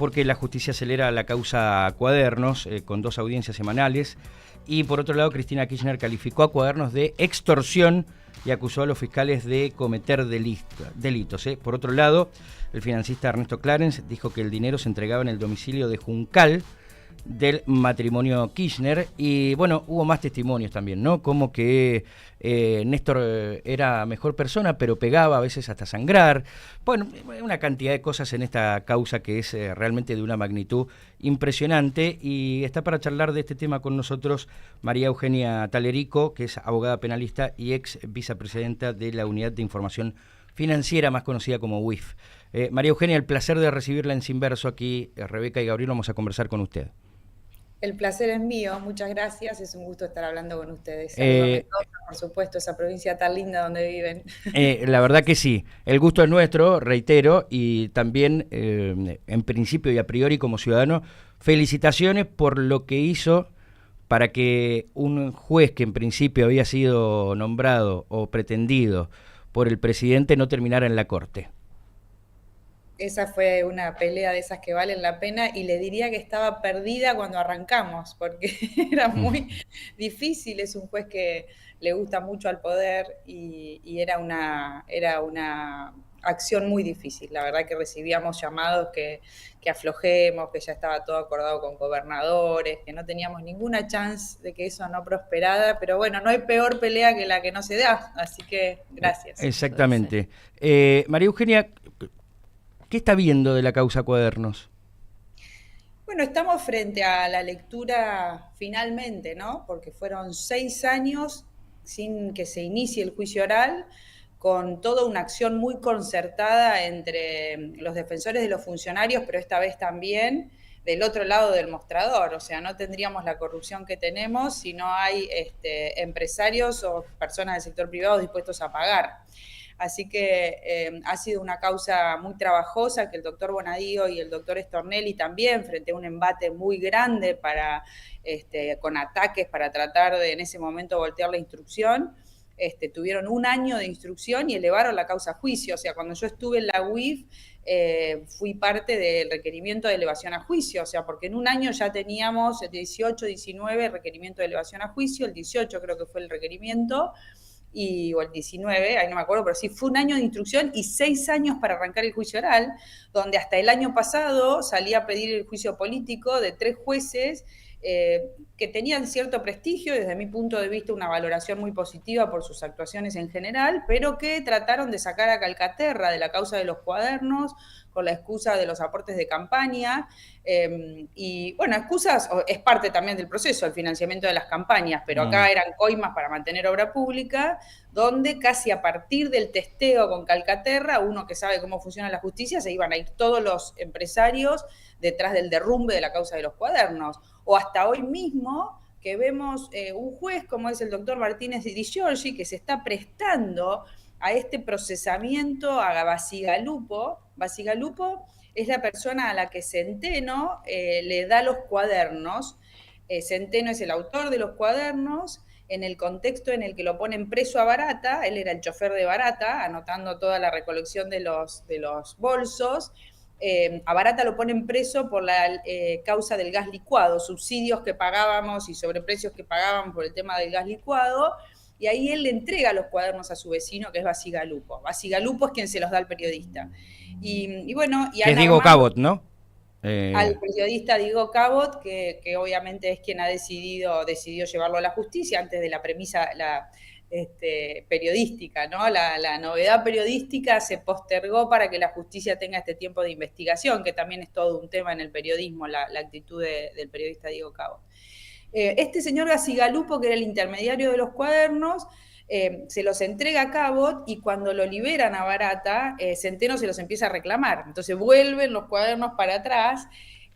porque la justicia acelera la causa Cuadernos con 2 audiencias semanales. Y por otro lado, Cristina Kirchner calificó a Cuadernos de extorsión y acusó a los fiscales de cometer delitos. Por otro lado, el financista Ernesto Clarence dijo que el dinero se entregaba en el domicilio de Juncal del matrimonio Kirchner. Y bueno, hubo más testimonios también, ¿no? Como que Néstor era mejor persona, pero pegaba a veces hasta sangrar. Bueno, una cantidad de cosas en esta causa que es realmente de una magnitud impresionante. Y está para charlar de este tema con nosotros María Eugenia Talerico, que es abogada penalista y ex vicepresidenta de la Unidad de Información Financiera, más conocida como UIF. María Eugenia, el placer de recibirla en Sinverso aquí. Rebeca y Gabriel vamos a conversar con usted. El placer es mío, muchas gracias, es un gusto estar hablando con ustedes. Saludos a Mendoza, por supuesto, esa provincia tan linda donde viven. La verdad que sí, el gusto es nuestro, reitero, y también en principio y a priori como ciudadano, felicitaciones por lo que hizo para que un juez que en principio había sido nombrado o pretendido por el presidente no terminara en la corte. Esa fue una pelea de esas que valen la pena y le diría que estaba perdida cuando arrancamos, porque era muy difícil, es un juez que le gusta mucho al poder y era una acción muy difícil. La verdad que recibíamos llamados que aflojemos, que ya estaba todo acordado con gobernadores, que no teníamos ninguna chance de que eso no prosperara, pero bueno, no hay peor pelea que la que no se da, así que gracias. Exactamente. María Eugenia, ¿qué está viendo de la causa Cuadernos? Bueno, estamos frente a la lectura finalmente, ¿no? Porque fueron 6 años sin que se inicie el juicio oral, con toda una acción muy concertada entre los defensores de los funcionarios, pero esta vez también del otro lado del mostrador. O sea, no tendríamos la corrupción que tenemos si no hay empresarios o personas del sector privado dispuestos a pagar. Así que ha sido una causa muy trabajosa que el doctor Bonadío y el doctor Stornelli también, frente a un embate muy grande con ataques para tratar de en ese momento voltear la instrucción, tuvieron 1 año de instrucción y elevaron la causa a juicio. O sea, cuando yo estuve en la UIF, fui parte del requerimiento de elevación a juicio, o sea, porque en 1 año ya teníamos el 18, 19 requerimiento de elevación a juicio, el 18 creo que fue el requerimiento, o el 19, ahí no me acuerdo, pero sí, fue 1 año de instrucción y 6 años para arrancar el juicio oral, donde hasta el año pasado salí a pedir el juicio político de 3 jueces que tenían cierto prestigio, desde mi punto de vista una valoración muy positiva por sus actuaciones en general, pero que trataron de sacar a Calcaterra de la causa de los Cuadernos con la excusa de los aportes de campaña, y bueno, excusas, es parte también del proceso, el financiamiento de las campañas, pero acá eran coimas para mantener obra pública, donde casi a partir del testeo con Calcaterra, uno que sabe cómo funciona la justicia, se iban a ir todos los empresarios detrás del derrumbe de la causa de los Cuadernos, o hasta hoy mismo que vemos un juez como es el doctor Martínez Di Giorgi, que se está prestando a este procesamiento a Bacigalupo. Bacigalupo es la persona a la que Centeno le da los cuadernos. Centeno es el autor de los cuadernos, en el contexto en el que lo ponen preso a Barata, él era el chofer de Barata, anotando toda la recolección de los bolsos. A Barata lo ponen preso por la causa del gas licuado, subsidios que pagábamos y sobreprecios que pagábamos por el tema del gas licuado, y ahí él le entrega los cuadernos a su vecino, que es Bacigalupo. Bacigalupo es quien se los da al periodista. Y bueno, y que es Diego Cabot, ¿no? Al periodista Diego Cabot, que obviamente es quien decidió llevarlo a la justicia antes de la premisa periodística, ¿no? La novedad periodística se postergó para que la justicia tenga este tiempo de investigación, que también es todo un tema en el periodismo, la actitud del periodista Diego Cabot. Este señor Bacigalupo, que era el intermediario de los cuadernos, se los entrega a Cabot y cuando lo liberan a Barata, Centeno se los empieza a reclamar. Entonces vuelven los cuadernos para atrás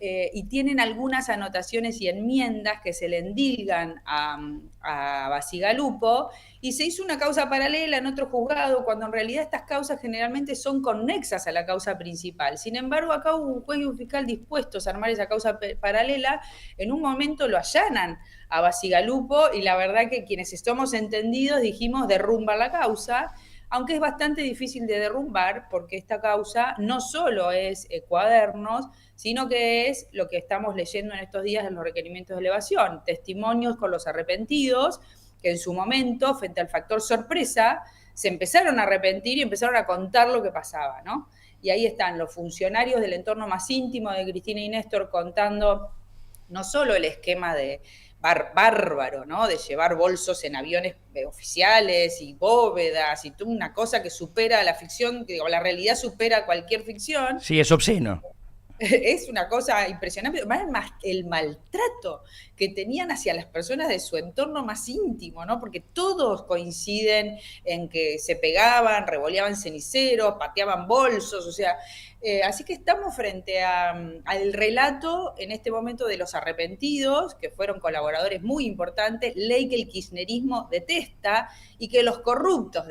y tienen algunas anotaciones y enmiendas que se le endilgan a Bacigalupo, y se hizo una causa paralela en otro juzgado, cuando en realidad estas causas generalmente son conexas a la causa principal. Sin embargo, acá hubo un juez y un fiscal dispuestos a armar esa causa paralela. En un momento lo allanan a Bacigalupo y la verdad que quienes estamos entendidos dijimos derrumba la causa, aunque es bastante difícil de derrumbar porque esta causa no solo es Cuadernos, sino que es lo que estamos leyendo en estos días en los requerimientos de elevación, testimonios con los arrepentidos, que en su momento, frente al factor sorpresa, se empezaron a arrepentir y empezaron a contar lo que pasaba, ¿no? Y ahí están los funcionarios del entorno más íntimo de Cristina y Néstor contando no solo el esquema de bárbaro, ¿no? De llevar bolsos en aviones oficiales y bóvedas y toda una cosa que supera la ficción, o la realidad supera cualquier ficción. Sí, es obsceno. Es una cosa impresionante, más el maltrato que tenían hacia las personas de su entorno más íntimo, ¿no? Porque todos coinciden en que se pegaban, revoleaban ceniceros, pateaban bolsos, o sea, así que estamos frente al relato en este momento de los arrepentidos, que fueron colaboradores muy importantes, ley que el kirchnerismo detesta y que los corruptos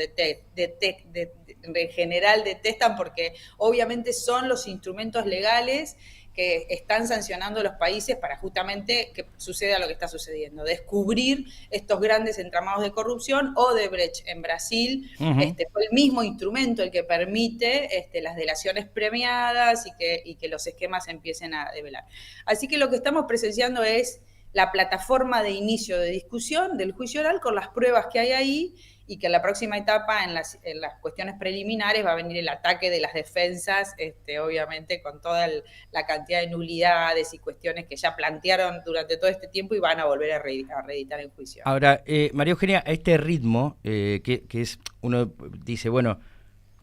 en general detestan porque obviamente son los instrumentos legales que están sancionando los países para justamente que suceda lo que está sucediendo, descubrir estos grandes entramados de corrupción. Odebrecht en Brasil fue el mismo instrumento el que permite las delaciones premiadas y que los esquemas empiecen a develar. Así que lo que estamos presenciando es la plataforma de inicio de discusión del juicio oral con las pruebas que hay ahí, y que en la próxima etapa, en las cuestiones preliminares, va a venir el ataque de las defensas, obviamente con toda la cantidad de nulidades y cuestiones que ya plantearon durante todo este tiempo y van a volver a reeditar en juicio. Ahora, María Eugenia, a este ritmo, que es, uno dice, bueno,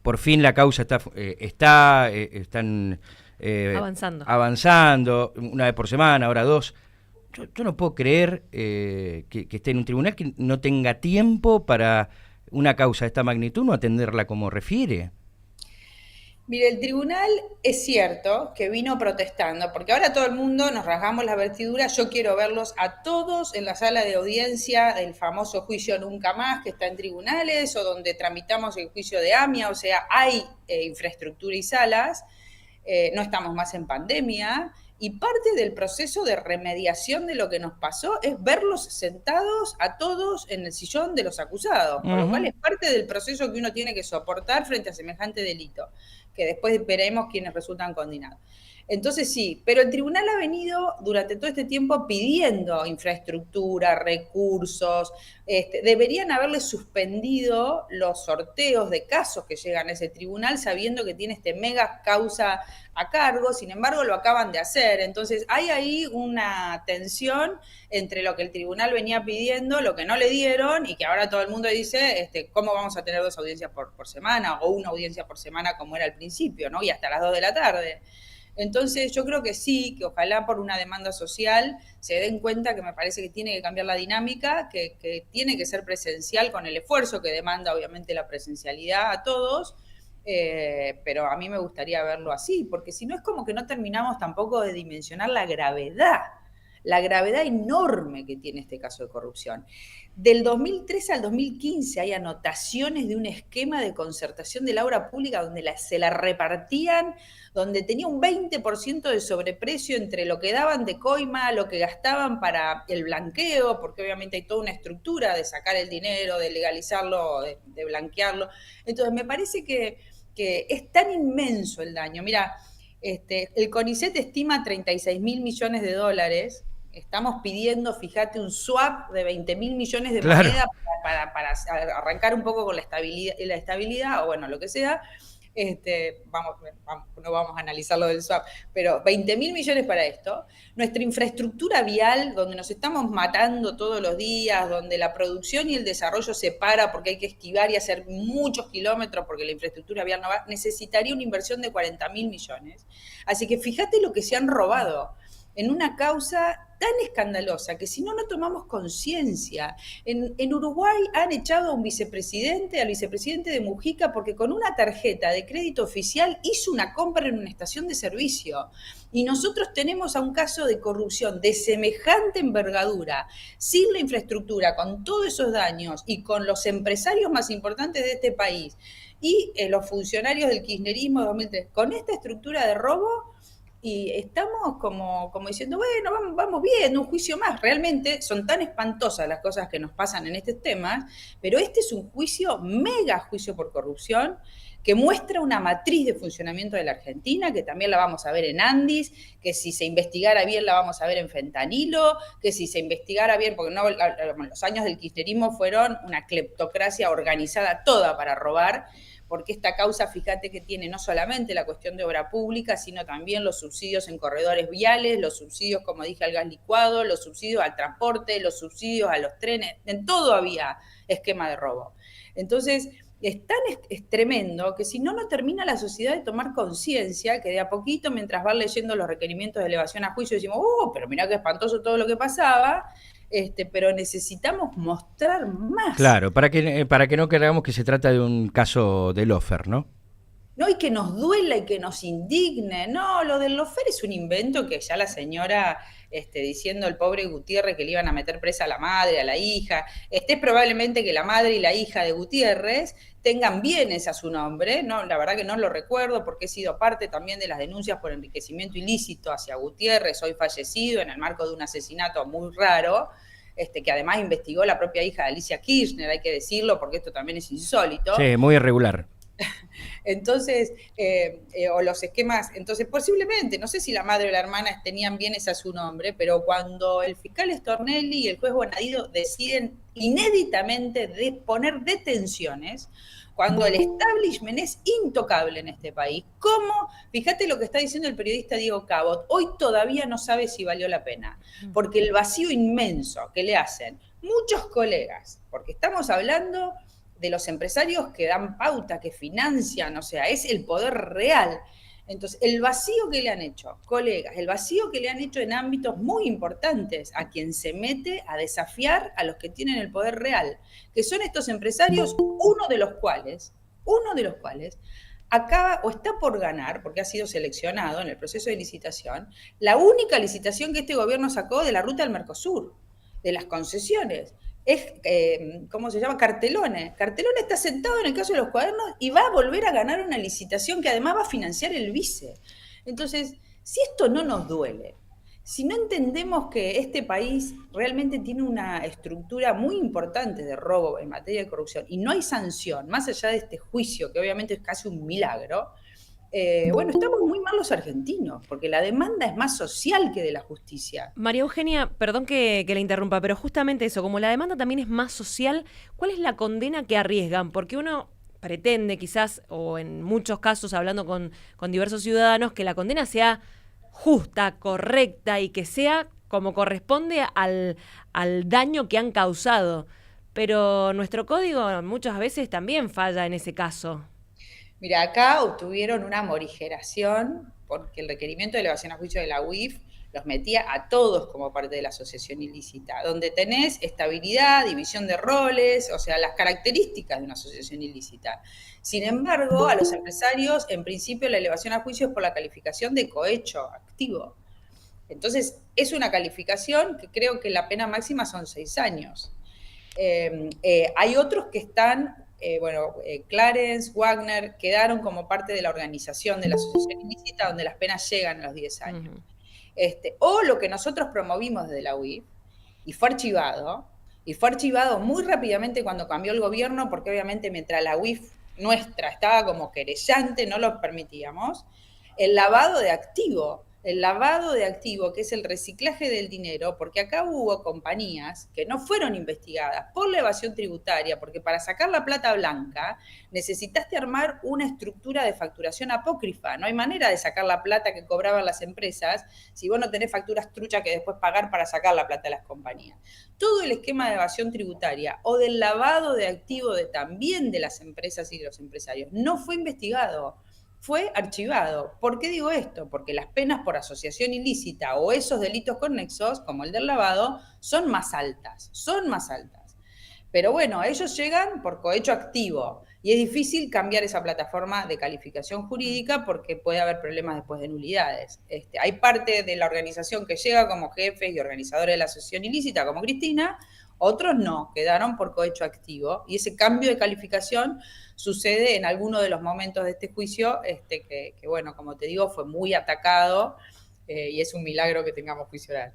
por fin la causa están avanzando, una vez por semana, ahora dos. Yo no puedo creer que esté en un tribunal que no tenga tiempo para una causa de esta magnitud, no atenderla como refiere. Mire, el tribunal es cierto que vino protestando, porque ahora todo el mundo nos rasgamos las vestiduras. Yo quiero verlos a todos en la sala de audiencia del famoso juicio Nunca Más, que está en tribunales, o donde tramitamos el juicio de AMIA, o sea, hay infraestructura y salas, no estamos más en pandemia. Y parte del proceso de remediación de lo que nos pasó es verlos sentados a todos en el sillón de los acusados, por lo cual es parte del proceso que uno tiene que soportar frente a semejante delito, que después veremos quiénes resultan condenados. Entonces sí, pero el tribunal ha venido durante todo este tiempo pidiendo infraestructura, recursos. Deberían haberle suspendido los sorteos de casos que llegan a ese tribunal sabiendo que tiene mega causa a cargo. Sin embargo, lo acaban de hacer. Entonces hay ahí una tensión entre lo que el tribunal venía pidiendo, lo que no le dieron, y que ahora todo el mundo dice, ¿cómo vamos a tener 2 audiencias por semana o una audiencia por semana como era al principio, ¿no? Y hasta las 2 de la tarde. Entonces yo creo que sí, que ojalá por una demanda social se den cuenta que me parece que tiene que cambiar la dinámica, que tiene que ser presencial con el esfuerzo que demanda obviamente la presencialidad a todos, pero a mí me gustaría verlo así, porque si no es como que no terminamos tampoco de dimensionar la gravedad enorme que tiene este caso de corrupción. Del 2013 al 2015 hay anotaciones de un esquema de concertación de la obra pública donde se la repartían, donde tenía un 20% de sobreprecio entre lo que daban de coima, lo que gastaban para el blanqueo, porque obviamente hay toda una estructura de sacar el dinero, de legalizarlo, de blanquearlo. Entonces me parece que es tan inmenso el daño. Mira, el CONICET estima 36.000 millones de dólares. Estamos pidiendo, fíjate, un swap de 20.000 millones de moneda para arrancar un poco con la estabilidad o bueno, lo que sea. No vamos a analizar lo del swap, pero 20.000 millones para esto. Nuestra infraestructura vial, donde nos estamos matando todos los días, donde la producción y el desarrollo se para porque hay que esquivar y hacer muchos kilómetros porque la infraestructura vial no va, necesitaría una inversión de 40.000 millones. Así que fíjate lo que se han robado en una causa tan escandalosa que si no tomamos conciencia. En Uruguay han echado a un vicepresidente, al vicepresidente de Mujica, porque con una tarjeta de crédito oficial hizo una compra en una estación de servicio. Y nosotros tenemos a un caso de corrupción de semejante envergadura, sin la infraestructura, con todos esos daños y con los empresarios más importantes de este país y los funcionarios del kirchnerismo de 2003, con esta estructura de robo. Y estamos como diciendo, bueno, vamos bien, un juicio más. Realmente son tan espantosas las cosas que nos pasan en estos temas, pero este es un juicio, mega juicio por corrupción, que muestra una matriz de funcionamiento de la Argentina, que también la vamos a ver en Andis, que si se investigara bien la vamos a ver en fentanilo, que si se investigara bien, porque no, los años del kirchnerismo fueron una cleptocracia organizada toda para robar, porque esta causa, fíjate que tiene no solamente la cuestión de obra pública, sino también los subsidios en corredores viales, los subsidios, como dije, al gas licuado, los subsidios al transporte, los subsidios a los trenes, en todo había esquema de robo. Entonces, es tremendo que si no, no termina la sociedad de tomar conciencia, que de a poquito, mientras van leyendo los requerimientos de elevación a juicio, decimos, pero mirá qué espantoso todo lo que pasaba, pero necesitamos mostrar más. Claro, para que no creamos que se trata de un caso de lofer, ¿no? No, y que nos duela y que nos indigne. No, lo del lofer es un invento que ya la señora, diciendo el pobre Gutiérrez que le iban a meter presa a la madre, a la hija. Es probablemente que la madre y la hija de Gutiérrez tengan bienes a su nombre. No, la verdad que no lo recuerdo porque he sido parte también de las denuncias por enriquecimiento ilícito hacia Gutiérrez, hoy fallecido, en el marco de un asesinato muy raro. Que además investigó la propia hija de Alicia Kirchner, hay que decirlo, porque esto también es insólito. Sí, muy irregular. Entonces, o los esquemas, entonces posiblemente, no sé si la madre o la hermana tenían bienes a su nombre, pero cuando el fiscal Stornelli y el juez Bonadío deciden inéditamente poner detenciones, cuando el establishment es intocable en este país, ¿cómo? Fíjate lo que está diciendo el periodista Diego Cabot, hoy todavía no sabe si valió la pena, porque el vacío inmenso que le hacen muchos colegas, porque estamos hablando de los empresarios que dan pauta, que financian, o sea, es el poder real. Entonces, el vacío que le han hecho, colegas, el vacío que le han hecho en ámbitos muy importantes a quien se mete a desafiar a los que tienen el poder real, que son estos empresarios, uno de los cuales acaba o está por ganar, porque ha sido seleccionado en el proceso de licitación, la única licitación que este gobierno sacó de la ruta del Mercosur, de las concesiones. ¿Cómo se llama? Cartelone. Cartelone está sentado en el caso de los cuadernos y va a volver a ganar una licitación que además va a financiar el vice. Entonces, si esto no nos duele, si no entendemos que este país realmente tiene una estructura muy importante de robo en materia de corrupción y no hay sanción, más allá de este juicio, que obviamente es casi un milagro, bueno, estamos muy mal los argentinos, porque la demanda es más social que de la justicia. María Eugenia, perdón que la interrumpa, pero justamente eso, como la demanda también es más social, ¿cuál es la condena que arriesgan? Porque uno pretende quizás, o en muchos casos hablando con diversos ciudadanos, que la condena sea justa, correcta y que sea como corresponde al daño que han causado. Pero nuestro código muchas veces también falla en ese caso. Mira, acá obtuvieron una morigeración porque el requerimiento de elevación a juicio de la UIF los metía a todos como parte de la asociación ilícita, donde tenés estabilidad, división de roles, o sea, las características de una asociación ilícita. Sin embargo, a los empresarios, en principio, la elevación a juicio es por la calificación de cohecho activo. Entonces, es una calificación que creo que la pena máxima son 6 años. Hay otros que están, Clarence, Wagner, quedaron como parte de la organización de la asociación ilícita, donde las penas llegan a los 10 años. O lo que nosotros promovimos desde la UIF, y fue archivado muy rápidamente cuando cambió el gobierno, porque obviamente mientras la UIF nuestra estaba como querellante, no lo permitíamos, el lavado de activo, que es el reciclaje del dinero, porque acá hubo compañías que no fueron investigadas por la evasión tributaria, porque para sacar la plata blanca necesitaste armar una estructura de facturación apócrifa. No hay manera de sacar la plata que cobraban las empresas si vos no tenés facturas truchas que después pagar para sacar la plata de las compañías. Todo el esquema de evasión tributaria o del lavado de activo también de las empresas y de los empresarios no fue investigado, fue archivado. ¿Por qué digo esto? Porque las penas por asociación ilícita o esos delitos conexos, como el del lavado, son más altas. Pero bueno, ellos llegan por cohecho activo y es difícil cambiar esa plataforma de calificación jurídica porque puede haber problemas después de nulidades. Hay parte de la organización que llega como jefes y organizadores de la asociación ilícita, como Cristina, Otros no, quedaron por cohecho activo. Y ese cambio de calificación sucede en alguno de los momentos de este juicio, que bueno, como te digo, fue muy atacado y es un milagro que tengamos juicio oral.